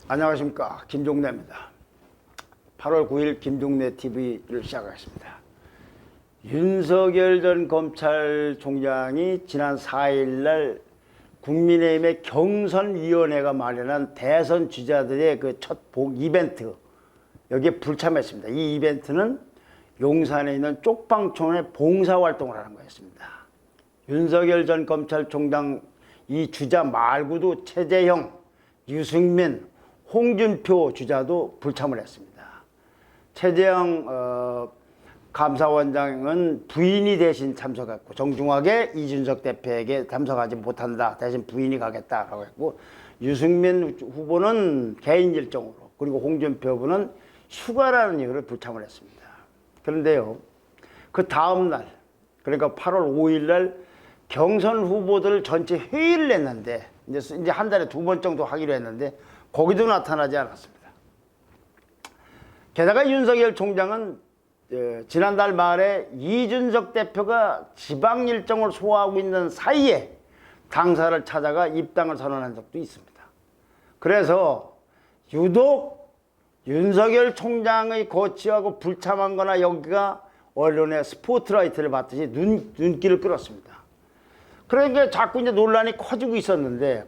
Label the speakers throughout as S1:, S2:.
S1: 안녕하십니까, 김종래입니다. 8월 9일 김종래 TV를 시작하겠습니다. 윤석열 전 검찰총장이 지난 4일날 국민의힘의 경선위원회가 마련한 대선 주자들의 그 첫 복 이벤트, 여기에 불참했습니다. 이 이벤트는 용산에 있는 쪽방촌의 봉사활동을 하는 거였습니다. 윤석열 전 검찰총장 이 주자 말고도 최재형, 유승민, 홍준표 주자도 불참을 했습니다. 최재형 감사원장은 부인이 대신 참석했고, 정중하게 이준석 대표에게 참석하지 못한다, 대신 부인이 가겠다라고 했고, 유승민 후보는 개인 일정으로, 그리고 홍준표 후보는 휴가라는 이유로 불참을 했습니다. 그런데요, 그 다음 날, 그러니까 8월 5일 날 경선 후보들 전체 회의를 했는데, 이제 한 달에 2번 정도 하기로 했는데 거기도 나타나지 않았습니다. 게다가 윤석열 총장은 지난달 말에 이준석 대표가 지방 일정을 소화하고 있는 사이에 당사를 찾아가 입당을 선언한 적도 있습니다. 그래서 유독 윤석열 총장의 거취하고 불참한 거나 여기가 언론의 스포트라이트를 받듯이 눈길을 끌었습니다. 그러니까 자꾸 이제 논란이 커지고 있었는데,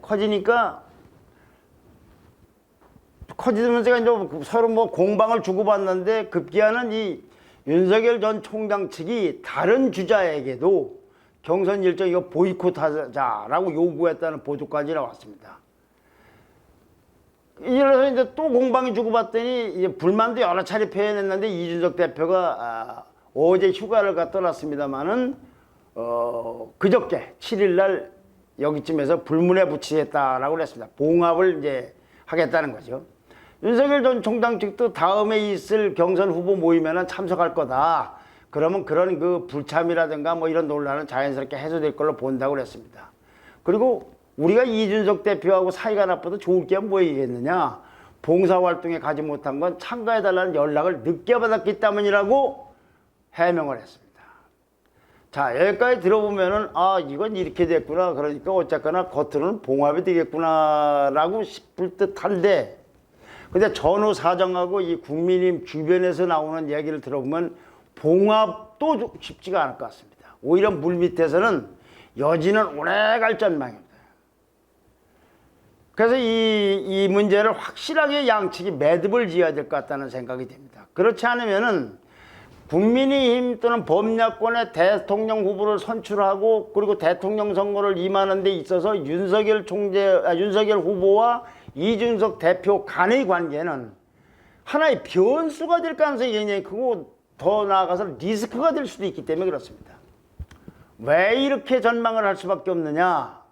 S1: 커지면서 이제 서로 뭐 공방을 주고받는데, 급기야는 이 윤석열 전 총장 측이 다른 주자에게도 경선 일정 이거 보이콧하자라고 요구했다는 보도까지 나왔습니다. 이래서 이제 또 공방이 주고받더니 이제 불만도 여러 차례 표현했는데, 이준석 대표가 어제 휴가를 떠났습니다만은 그저께 7일날 여기쯤에서 불문에 붙이겠다라고 그랬습니다. 봉합을 이제 하겠다는 거죠. 윤석열 전 총장 측도 다음에 있을 경선 후보 모임에는 참석할 거다. 그러면 그런 그 불참이라든가 뭐 이런 논란은 자연스럽게 해소될 걸로 본다고 그랬습니다. 그리고 우리가 이준석 대표하고 사이가 나빠도 좋을 게 뭐이겠느냐. 봉사활동에 가지 못한 건 참가해달라는 연락을 늦게 받았기 때문이라고 해명을 했습니다. 자, 여기까지 들어보면은 이건 이렇게 됐구나, 그러니까 어쨌거나 겉으로는 봉합이 되겠구나 라고 싶을 듯한데, 근데 전후 사정하고 이 국민의힘 주변에서 나오는 얘기를 들어보면 봉합도 쉽지가 않을 것 같습니다. 오히려 물밑에서는 여지는 오래 갈 전망입니다. 그래서 이 문제를 확실하게 양측이 매듭을 지어야 될 것 같다는 생각이 듭니다. 그렇지 않으면은 국민의힘 또는 범야권의 대통령 후보를 선출하고, 그리고 대통령 선거를 임하는 데 있어서 윤석열 후보와 이준석 대표 간의 관계는 하나의 변수가 될 가능성이 굉장히 크고, 더 나아가서 리스크가 될 수도 있기 때문에 그렇습니다. 왜 이렇게 전망을 할 수밖에 없느냐?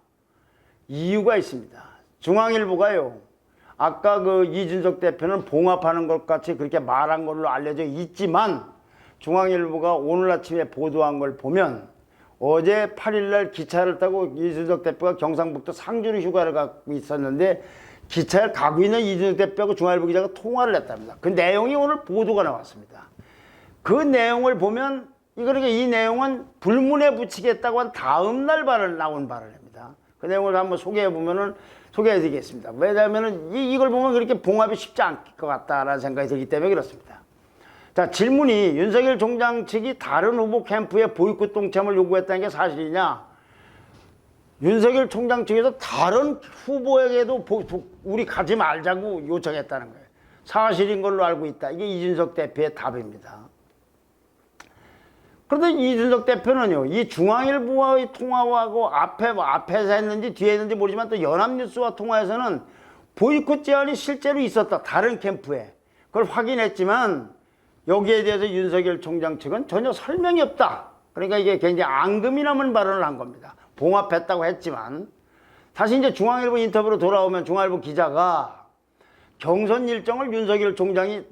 S1: 이유가 있습니다. 중앙일보가요, 아까 그 이준석 대표는 봉합하는 것 같이 그렇게 말한 걸로 알려져 있지만, 중앙일보가 오늘 아침에 보도한 걸 보면 어제 8일날 기차를 타고 이준석 대표가 경상북도 상주로 휴가를 가고 있었는데, 기차를 가고 있는 이준석 대표하고 중앙일보 기자가 통화를 했답니다. 그 내용이 오늘 보도가 나왔습니다. 그 내용을 보면 이 내용은 불문에 붙이겠다고 한 다음 날 나온 발언입니다. 그 내용을 한번 소개해드리겠습니다. 왜냐하면 이걸 보면 그렇게 봉합이 쉽지 않을 것 같다라는 생각이 들기 때문에 그렇습니다. 자, 질문이 윤석열 총장 측이 다른 후보 캠프에 보이콧 동참을 요구했다는 게 사실이냐? 윤석열 총장 측에서 다른 후보에게도 우리 가지 말자고 요청했다는 거예요. 사실인 걸로 알고 있다. 이게 이준석 대표의 답입니다. 그런데 이준석 대표는요, 이 중앙일보와의 통화하고 앞에서 했는지 뒤에 했는지 모르지만 또 연합뉴스와 통화에서는 보이콧 제안이 실제로 있었다. 다른 캠프에. 그걸 확인했지만 여기에 대해서 윤석열 총장 측은 전혀 설명이 없다. 그러니까 이게 굉장히 앙금이 남은 발언을 한 겁니다. 봉합했다고 했지만, 다시 이제 중앙일보 인터뷰로 돌아오면 중앙일보 기자가 경선 일정을 윤석열 총장이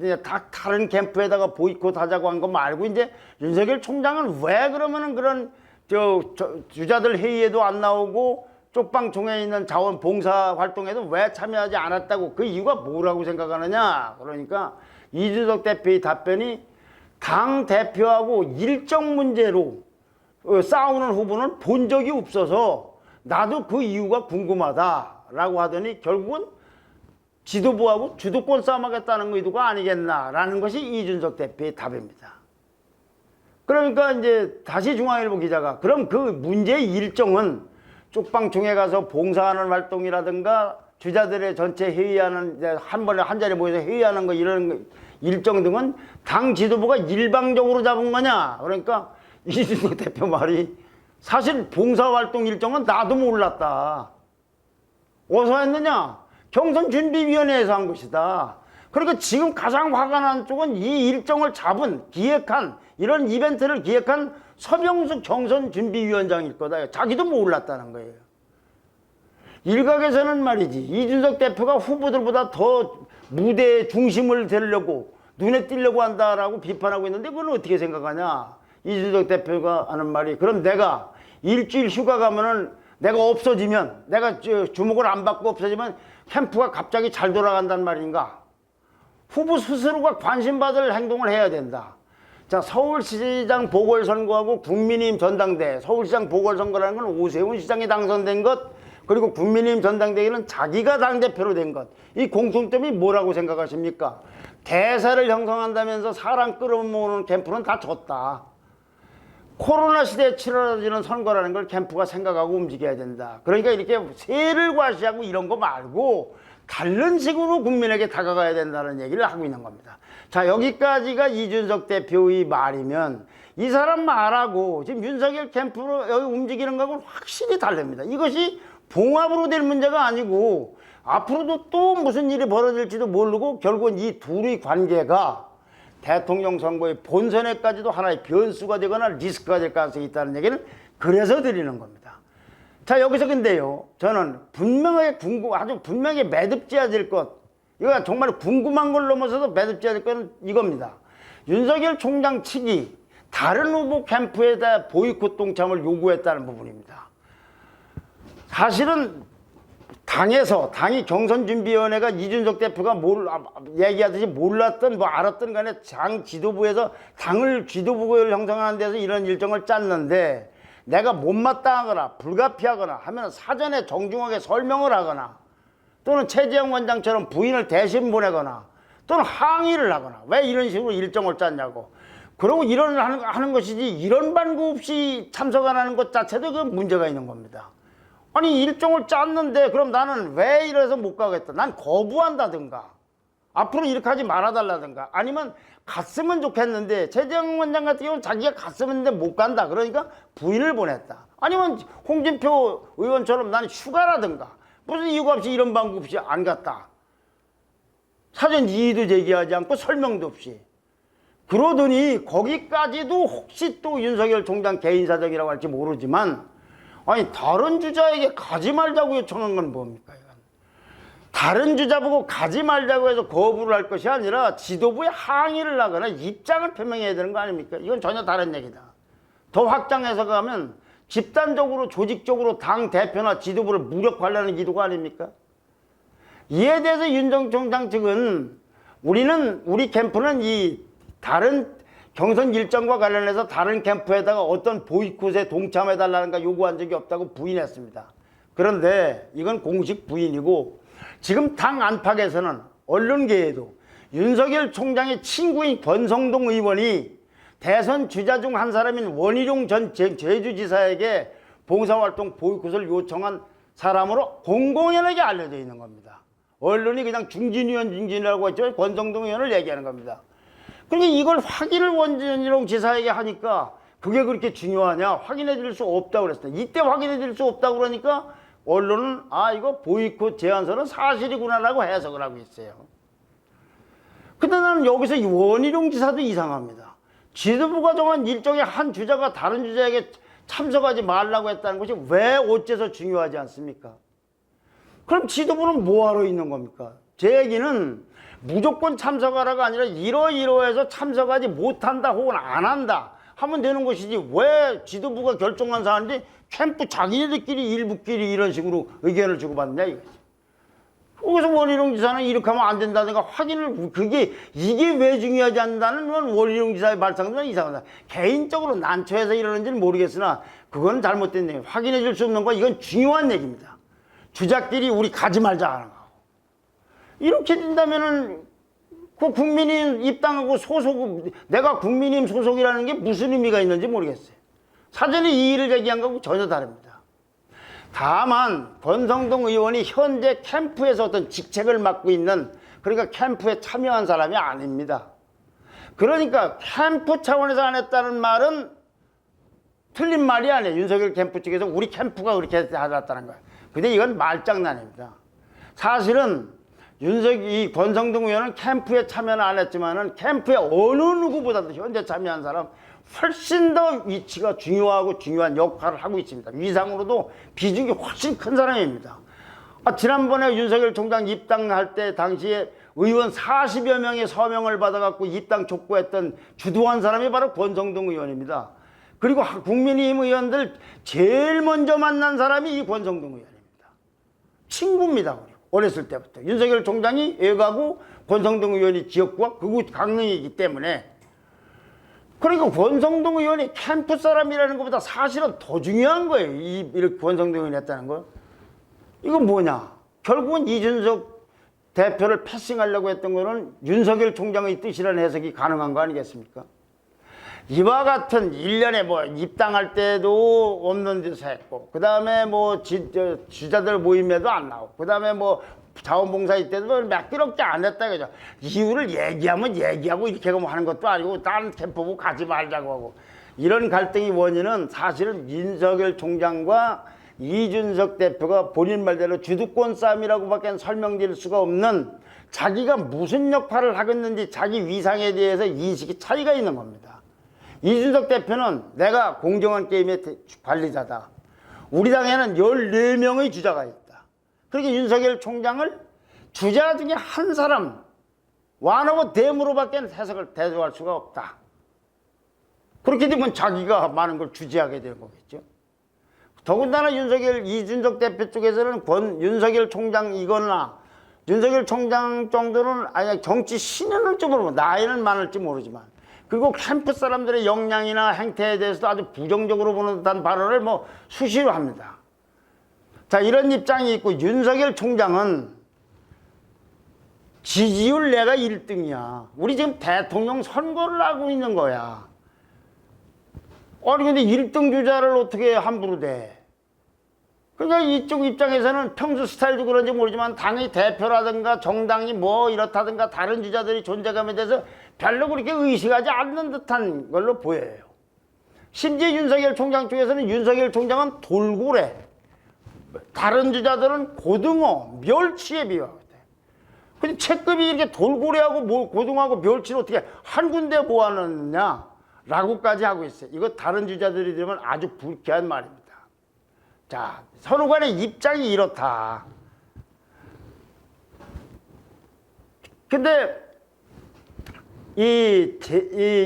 S1: 다른 캠프에다가 보이콧하자고 한 거 말고, 이제 윤석열 총장은 왜 그러면은 그런 주자들 회의에도 안 나오고 쪽방촌에 있는 자원 봉사 활동에도 왜 참여하지 않았다고, 그 이유가 뭐라고 생각하느냐? 그러니까 이준석 대표의 답변이, 당 대표하고 일정 문제로 싸우는 후보는 본 적이 없어서 나도 그 이유가 궁금하다라고 하더니, 결국은 지도부하고 주도권 싸움하겠다는 의도가 아니겠나라는 것이 이준석 대표의 답입니다. 그러니까 이제 다시 중앙일보 기자가 그럼 그 문제의 일정은 쪽방촌에 가서 봉사하는 활동이라든가 주자들의 전체 회의하는 이제 한 번에 한 자리에 모여서 회의하는 거 이런 일정 등은 당 지도부가 일방적으로 잡은 거냐? 그러니까 이준석 대표 말이 사실 봉사활동 일정은 나도 몰랐다. 어디서 했느냐? 경선준비위원회에서 한 것이다. 그러니까 지금 가장 화가 난 쪽은 이 일정을 잡은, 기획한, 이런 이벤트를 기획한 서병숙 경선준비위원장일 거다. 자기도 몰랐다는 거예요. 일각에서는 말이지, 이준석 대표가 후보들보다 더 무대의 중심을 되려고, 눈에 띄려고 한다라고 비판하고 있는데, 그건 어떻게 생각하냐? 이준석 대표가 하는 말이, 그럼 내가 일주일 휴가 가면은 내가 없어지면, 내가 주목을 안 받고 없어지면 캠프가 갑자기 잘 돌아간단 말인가? 후보 스스로가 관심받을 행동을 해야 된다. 자, 서울시장 보궐선거하고 국민의힘 전당대, 서울시장 보궐선거라는 건 오세훈 시장이 당선된 것, 그리고 국민의힘 전당대회는 자기가 당대표로 된 것. 이 공통점이 뭐라고 생각하십니까? 대세를 형성한다면서 사람 끌어모으는 캠프는 다 졌다. 코로나 시대에 치러지는 선거라는 걸 캠프가 생각하고 움직여야 된다. 그러니까 이렇게 세를 과시하고 이런 거 말고 다른 식으로 국민에게 다가가야 된다는 얘기를 하고 있는 겁니다. 자, 여기까지가 이준석 대표의 말이면 이 사람 말하고 지금 윤석열 캠프로 여기 움직이는 거하고는 확실히 다릅니다. 이것이 봉합으로 될 문제가 아니고 앞으로도 또 무슨 일이 벌어질지도 모르고 결국은 이 둘의 관계가 대통령 선거의 본선에까지도 하나의 변수가 되거나 리스크가 될 가능성이 있다는 얘기를 그래서 드리는 겁니다. 자, 여기서 근데요, 저는 분명하게 아주 분명히 매듭지어야 될 것, 이거 정말 궁금한 걸 넘어서서 매듭지어야 될 것은 이겁니다. 윤석열 총장 측이 다른 후보 캠프에 대한 보이콧 동참을 요구했다는 부분입니다. 사실은 당이 경선준비위원회가 이준석 대표가 얘기하듯이 몰랐던 알았던 간에 당 지도부에서 당을 지도부를 형성하는 데서 이런 일정을 짰는데 내가 못마땅하거나 불가피하거나 하면 사전에 정중하게 설명을 하거나 또는 최재형 원장처럼 부인을 대신 보내거나 또는 항의를 하거나 왜 이런 식으로 일정을 짰냐고. 그러고 하는 것이지 이런 반구 없이 참석 안 하는 것 자체도 그 문제가 있는 겁니다. 아니 일정을 짰는데 그럼 나는 왜 이래서 못 가겠다. 난 거부한다든가 앞으로 이렇게 하지 말아달라든가 아니면 갔으면 좋겠는데 최재형 원장 같은 경우는 자기가 갔으면 했는데 못 간다. 그러니까 부인을 보냈다. 아니면 홍준표 의원처럼 나는 휴가라든가 무슨 이유가 없이 이런 방법 없이 안 갔다. 사전 이의도 제기하지 않고 설명도 없이. 그러더니 거기까지도 혹시 또 윤석열 총장 개인 사정이라고 할지 모르지만 아니 다른 주자에게 가지 말자고 요청한 건 뭡니까? 이건. 다른 주자 보고 가지 말자고 해서 거부를 할 것이 아니라 지도부에 항의를 하거나 입장을 표명해야 되는 거 아닙니까? 이건 전혀 다른 얘기다. 더 확장해서 가면 집단적으로 조직적으로 당 대표나 지도부를 무력화하려는 기도가 아닙니까? 이에 대해서 윤 총장 측은 우리 캠프는 이 다른 경선 일정과 관련해서 다른 캠프에다가 어떤 보이콧에 동참해달라는가 요구한 적이 없다고 부인했습니다. 그런데 이건 공식 부인이고 지금 당 안팎에서는 언론계에도 윤석열 총장의 친구인 권성동 의원이 대선 주자 중 한 사람인 원희룡 전 제주지사에게 봉사활동 보이콧을 요청한 사람으로 공공연하게 알려져 있는 겁니다. 언론이 그냥 중진위원이라고 했죠. 권성동 의원을 얘기하는 겁니다. 그러니까 이걸 확인을 원희룡 지사에게 하니까 그게 그렇게 중요하냐? 확인해 줄 수 없다고 그랬어요. 이때 확인해 줄 수 없다고 그러니까 언론은 이거 보이콧 제안서는 사실이구나라고 해석을 하고 있어요. 근데 나는 여기서 이 원희룡 지사도 이상합니다. 지도부가 정한 일정의 한 주자가 다른 주자에게 참석하지 말라고 했다는 것이 왜 어째서 중요하지 않습니까? 그럼 지도부는 뭐하러 있는 겁니까? 제 얘기는 무조건 참석하라가 아니라 이러이러해서 참석하지 못한다 혹은 안 한다 하면 되는 것이지 왜 지도부가 결정한 사안인데 캠프 자기네들끼리 일부끼리 이런 식으로 의견을 주고받느냐 이거지. 거기서 원희룡 지사는 이렇게 하면 안 된다든가 확인을 이게 왜 중요하지 않는다는 건 원희룡 지사의 발상은 이상하다. 개인적으로 난처해서 이러는지는 모르겠으나 그건 잘못된 얘기. 확인해 줄 수 없는 거 이건 중요한 얘기입니다. 주자끼리 우리 가지 말자 하는 거. 이렇게 된다면은 그 국민의힘 입당하고 내가 국민의힘 소속이라는 게 무슨 의미가 있는지 모르겠어요. 사전에 이의를 제기한 거하고 전혀 다릅니다. 다만 권성동 의원이 현재 캠프에서 어떤 직책을 맡고 있는, 그러니까 캠프에 참여한 사람이 아닙니다. 그러니까 캠프 차원에서 안 했다는 말은 틀린 말이 아니에요. 윤석열 캠프 측에서 우리 캠프가 그렇게 하셨다는 거예요. 근데 이건 말장난입니다. 사실은 이 권성동 의원은 캠프에 참여는 안 했지만은 캠프의 어느 누구보다도 현재 참여한 사람 훨씬 더 위치가 중요하고 중요한 역할을 하고 있습니다. 위상으로도 비중이 훨씬 큰 사람입니다. 지난번에 윤석열 총장 입당할 때 당시에 의원 40여 명의 서명을 받아갖고 입당 촉구했던 주도한 사람이 바로 권성동 의원입니다. 그리고 국민의힘 의원들 제일 먼저 만난 사람이 이 권성동 의원입니다. 친구입니다. 우리 어렸을 때부터 윤석열 총장이 애가고 권성동 의원이 지역구와 극우 강릉이기 때문에. 그러니까 권성동 의원이 캠프 사람이라는 것보다 사실은 더 중요한 거예요. 이렇게 권성동 의원이 했다는 거. 이건 뭐냐? 결국은 이준석 대표를 패싱하려고 했던 거는 윤석열 총장의 뜻이라는 해석이 가능한 거 아니겠습니까? 이와 같은 1년에 뭐 입당할 때도 없는 데서 했고, 그 다음에 뭐 주자들 모임에도 안 나오고, 그 다음에 뭐 자원봉사일 때도 몇 개밖에 안 했다 그죠. 이유를 얘기하면 얘기하고 이렇게 하는 것도 아니고 다른 캠프고 가지 말자고 하고, 이런 갈등의 원인은 사실은 윤석열 총장과 이준석 대표가 본인 말대로 주도권 싸움이라고밖에 설명드릴 수가 없는, 자기가 무슨 역할을 하겠는지 자기 위상에 대해서 인식이 차이가 있는 겁니다. 이준석 대표는 내가 공정한 게임의 관리자다. 우리 당에는 14명의 주자가 있다. 그렇게 윤석열 총장을 주자 중에 한 사람, 완화고 대무로밖에 해석을 대조할 수가 없다. 그렇게 되면 자기가 많은 걸 주재하게 되는 거겠죠. 더군다나 이준석 대표 쪽에서는 윤석열 총장이거나 윤석열 총장 정도는 아니 정치 신인을지 모르고 나이는 많을지 모르지만, 그리고 캠프 사람들의 역량이나 행태에 대해서도 아주 부정적으로 보는 듯한 발언을 뭐 수시로 합니다. 자, 이런 입장이 있고, 윤석열 총장은 지지율 내가 1등이야. 우리 지금 대통령 선거를 하고 있는 거야. 아니 근데 1등 주자를 어떻게 함부로 대? 그러니까 이쪽 입장에서는 평소 스타일도 그런지 모르지만 당의 대표라든가 정당이 뭐 이렇다든가 다른 주자들이 존재감에 대해서 별로 그렇게 의식하지 않는 듯한 걸로 보여요. 심지어 윤석열 총장 쪽에서는 윤석열 총장은 돌고래, 다른 주자들은 고등어, 멸치에 비유하거든. 근데 체급이 이렇게 돌고래하고 고등어하고 멸치를 어떻게 한 군데 모아놓느냐 라고까지 하고 있어요. 이거 다른 주자들이 들으면 아주 불쾌한 말입니다. 자, 서로 간의 입장이 이렇다. 근데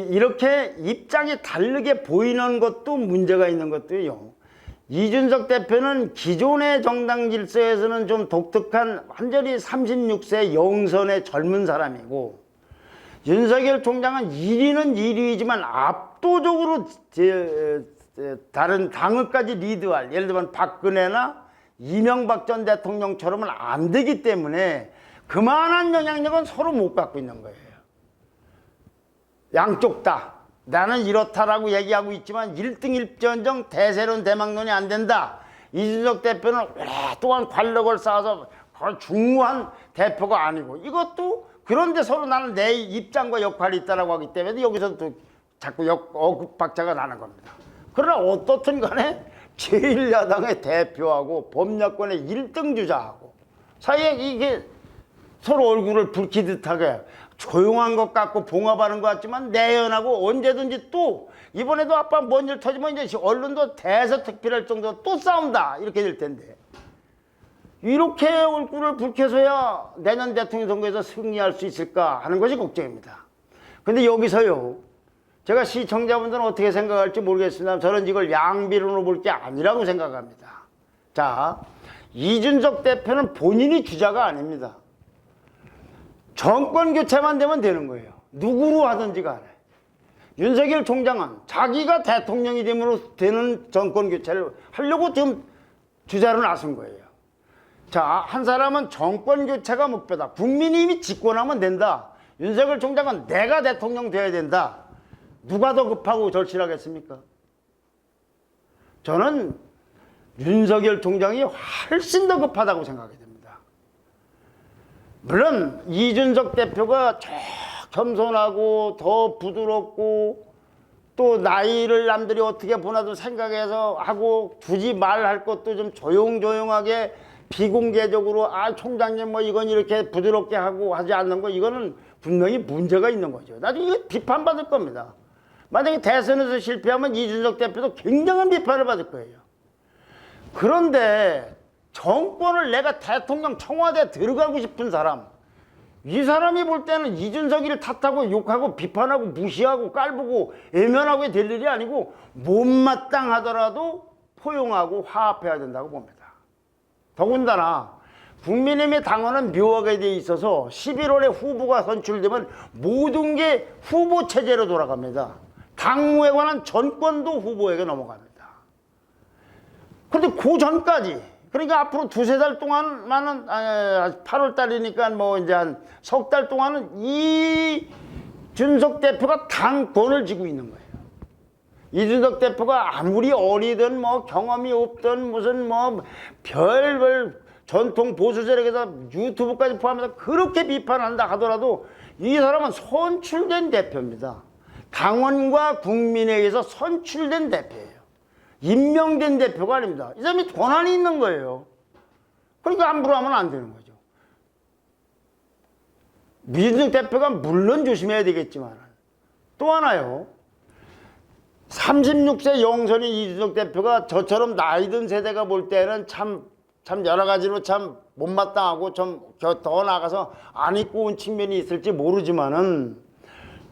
S1: 이렇게 입장이 다르게 보이는 것도 문제가 있는 것도요. 이준석 대표는 기존의 정당 질서에서는 좀 독특한 완전히 36세 영선의 젊은 사람이고, 윤석열 총장은 1위는 1위이지만 압도적으로 다른 당을까지 리드할, 예를 들면 박근혜나 이명박 전 대통령처럼은 안 되기 때문에 그만한 영향력은 서로 못 갖고 있는 거예요. 양쪽 다 나는 이렇다라고 얘기하고 있지만 1등1전정 대세론 대망론이 안 된다. 이준석 대표는 오랫동안 관력을 쌓아서 중후한 대표가 아니고, 이것도 그런데 서로 나는 내 입장과 역할이 있다라고 하기 때문에 여기서 또 자꾸 어급박자가 나는 겁니다. 그러나 어떻든 간에 제1야당의 대표하고 범야권의 1등 주자하고 사이에 이게 서로 얼굴을 붉히듯하게 조용한 것 같고 봉합하는 것 같지만 내연하고 언제든지 또 이번에도 아빠 뭔 일 터지면 이제 언론도 대서특필할 정도로 또 싸운다 이렇게 될 텐데, 이렇게 얼굴을 붉혀서야 내년 대통령 선거에서 승리할 수 있을까 하는 것이 걱정입니다. 근데 여기서요, 제가 시청자분들은 어떻게 생각할지 모르겠습니다. 저는 이걸 양비론으로 볼 게 아니라고 생각합니다. 자, 이준석 대표는 본인이 주자가 아닙니다. 정권 교체만 되면 되는 거예요. 누구로 하든지 간에. 윤석열 총장은 자기가 대통령이 되는 정권 교체를 하려고 지금 주자로 나선 거예요. 자, 한 사람은 정권 교체가 목표다. 국민의힘이 집권하면 된다. 윤석열 총장은 내가 대통령 돼야 된다. 누가 더 급하고 절실하겠습니까? 저는 윤석열 총장이 훨씬 더 급하다고 생각이 됩니다. 물론 이준석 대표가 저 겸손하고 더 부드럽고 또 나이를 남들이 어떻게 보나도 생각해서 하고 굳이 말할 것도 좀 조용조용하게 비공개적으로 총장님 뭐 이건 이렇게 부드럽게 하고 하지 않는 거 이거는 분명히 문제가 있는 거죠. 나중에 이거 비판받을 겁니다. 만약에 대선에서 실패하면 이준석 대표도 굉장한 비판을 받을 거예요. 그런데 정권을 내가 대통령 청와대에 들어가고 싶은 사람, 이 사람이 볼 때는 이준석이를 탓하고 욕하고 비판하고 무시하고 깔보고 외면하고 될 일이 아니고 못마땅하더라도 포용하고 화합해야 된다고 봅니다. 더군다나 국민의힘의 당원은 묘하게 돼 있어서 11월에 후보가 선출되면 모든 게 후보 체제로 돌아갑니다. 당무에 관한 전권도 후보에게 넘어갑니다. 그런데 그 전까지, 그러니까 앞으로 두세 달 동안만은 8월 달이니까 뭐 이제 한 석 달 동안은 이준석 대표가 당권을 쥐고 있는 거예요. 이준석 대표가 아무리 어리든 뭐 경험이 없든 무슨 뭐 별별 전통 보수 세력에서 유튜브까지 포함해서 그렇게 비판한다 하더라도 이 사람은 선출된 대표입니다. 당원과 국민에 의해서 선출된 대표예요. 임명된 대표가 아닙니다. 이 사람이 권한이 있는 거예요. 그러니까 함부로 하면 안 되는 거죠. 이준석 대표가 물론 조심해야 되겠지만 또 하나요. 36세 영선인 이준석 대표가 저처럼 나이 든 세대가 볼 때는 참 여러 가지로 참 못마땅하고 좀 더 나아가서 안 입고 온 측면이 있을지 모르지만은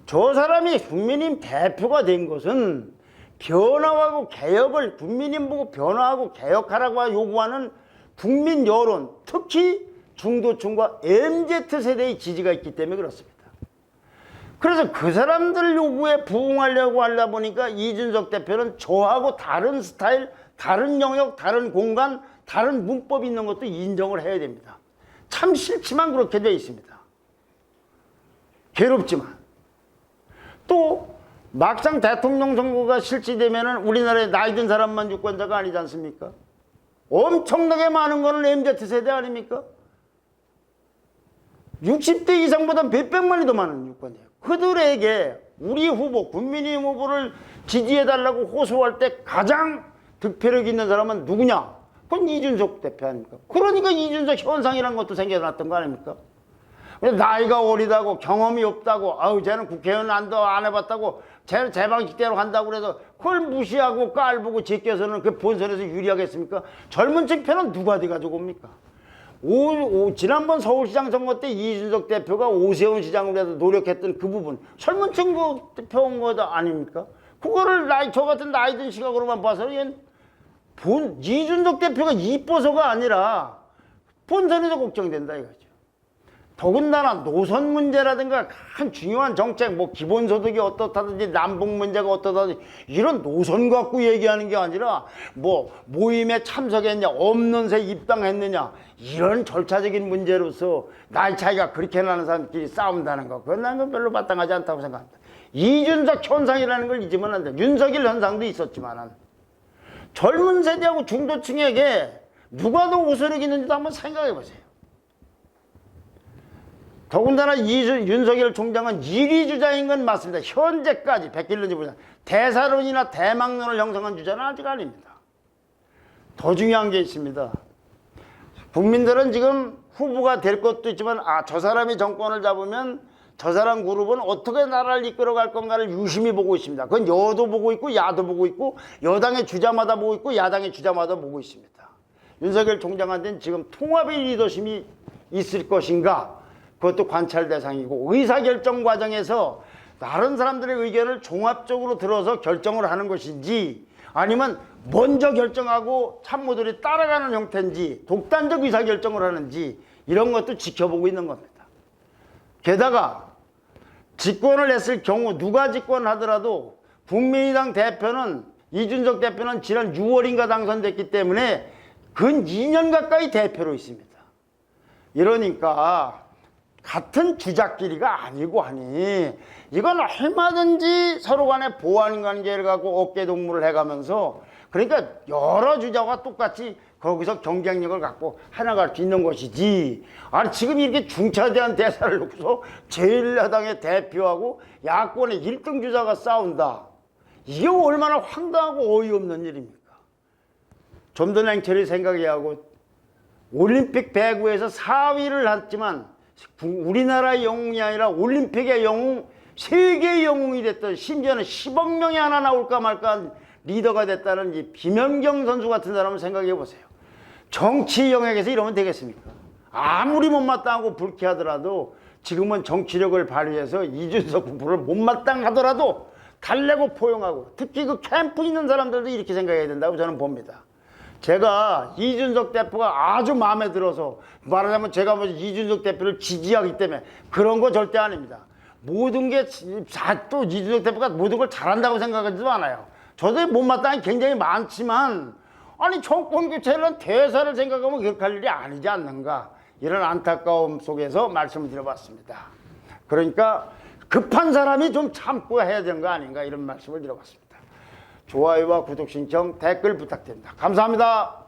S1: 저 사람이 국민의힘 대표가 된 것은 변화하고 개혁을 국민의힘 보고 변화하고 개혁하라고 요구하는 국민 여론, 특히 중도층과 MZ세대의 지지가 있기 때문에 그렇습니다. 그래서 그 사람들 요구에 부응하려고 하다 보니까 이준석 대표는 저하고 다른 스타일, 다른 영역, 다른 공간, 다른 문법이 있는 것도 인정을 해야 됩니다. 참 싫지만 그렇게 되어 있습니다. 괴롭지만. 또 막상 대통령 선거가 실시되면은 우리나라에 나이 든 사람만 유권자가 아니지 않습니까? 엄청나게 많은 거는 MZ세대 아닙니까? 60대 이상보다 몇백만이 더 많은 유권자예요. 그들에게 우리 후보, 국민의힘 후보를 지지해달라고 호소할 때 가장 득표력 있는 사람은 누구냐? 그건 이준석 대표 아닙니까? 그러니까 이준석 현상이라는 것도 생겨났던 거 아닙니까? 나이가 어리다고 경험이 없다고 아우 쟤는 국회의원 안 해봤다고 쟤는 제 방식대로 한다고 그래서 그걸 무시하고 깔보고 제껴서는 그 본선에서 유리하겠습니까? 젊은 층 편은 누가 돼가지고 옵니까? 지난번 서울시장 선거 때 이준석 대표가 오세훈 시장으로 해서 노력했던 그 부분 젊은 층 표한 거 아닙니까? 그거를 저 같은 나이 든 시각으로만 봐서는 이준석 대표가 이뻐서가 아니라 본선에서 걱정된다 이거죠. 더군다나 노선 문제라든가 한 중요한 정책, 뭐 기본소득이 어떻다든지 남북 문제가 어떻다든지 이런 노선 갖고 얘기하는 게 아니라 뭐 모임에 참석했냐, 없는 새 입당했느냐 이런 절차적인 문제로서 나이 차이가 그렇게 나는 사람끼리 싸운다는 거 그건 나는 별로 마땅하지 않다고 생각합니다. 이준석 현상이라는 걸 잊으면 안 돼. 윤석열 현상도 있었지만 젊은 세대하고 중도층에게 누가 더 우선이 있는지도 한번 생각해 보세요. 더군다나 윤석열 총장은 1위 주자인 건 맞습니다. 현재까지 백길런지 보자 대사론이나 대망론을 형성한 주자는 아직 아닙니다. 더 중요한 게 있습니다. 국민들은 지금 후보가 될 것도 있지만 저 사람이 정권을 잡으면 저 사람 그룹은 어떻게 나라를 이끌어갈 건가를 유심히 보고 있습니다. 그건 여도 보고 있고 야도 보고 있고 여당의 주자마다 보고 있고 야당의 주자마다 보고 있습니다. 윤석열 총장한테는 지금 통합의 리더십이 있을 것인가 그것도 관찰 대상이고 의사결정 과정에서 다른 사람들의 의견을 종합적으로 들어서 결정을 하는 것인지 아니면 먼저 결정하고 참모들이 따라가는 형태인지 독단적 의사결정을 하는지 이런 것도 지켜보고 있는 겁니다. 게다가 집권을 했을 경우 누가 집권하더라도 국민의당 대표는 이준석 대표는 지난 6월인가 당선됐기 때문에 근 2년 가까이 대표로 있습니다. 이러니까 같은 주작끼리가 아니고 하니 이건 얼마든지 서로 간에 보완 관계를 갖고 어깨동무를 해가면서 그러니까 여러 주자가 똑같이 거기서 경쟁력을 갖고 해나갈 수 있는 것이지. 아니 지금 이렇게 중차대한 대사를 놓고서 제1야당의 대표하고 야권의 1등 주자가 싸운다. 이게 얼마나 황당하고 어이없는 일입니까? 좀 더 냉철히 생각해야 하고 올림픽 배구에서 4위를 했지만 우리나라의 영웅이 아니라 올림픽의 영웅, 세계의 영웅이 됐던 심지어는 10억 명이 하나 나올까 말까 한 리더가 됐다는 이 김연경 선수 같은 사람을 생각해 보세요. 정치 영역에서 이러면 되겠습니까? 아무리 못마땅하고 불쾌하더라도 지금은 정치력을 발휘해서 이준석 후보를 못마땅하더라도 달래고 포용하고 특히 그 캠프 있는 사람들도 이렇게 생각해야 된다고 저는 봅니다. 제가 이준석 대표가 아주 마음에 들어서 말하자면 제가 뭐 이준석 대표를 지지하기 때문에 그런 거 절대 아닙니다. 모든 게 또 이준석 대표가 모든 걸 잘한다고 생각하지도 않아요. 저도 못마땅한 게 굉장히 많지만 아니 정권 교체는 대사를 생각하면 그렇게 할 일이 아니지 않는가 이런 안타까움 속에서 말씀을 드려봤습니다. 그러니까 급한 사람이 좀 참고 해야 되는 거 아닌가 이런 말씀을 드려봤습니다. 좋아요와 구독 신청 댓글 부탁드립니다. 감사합니다.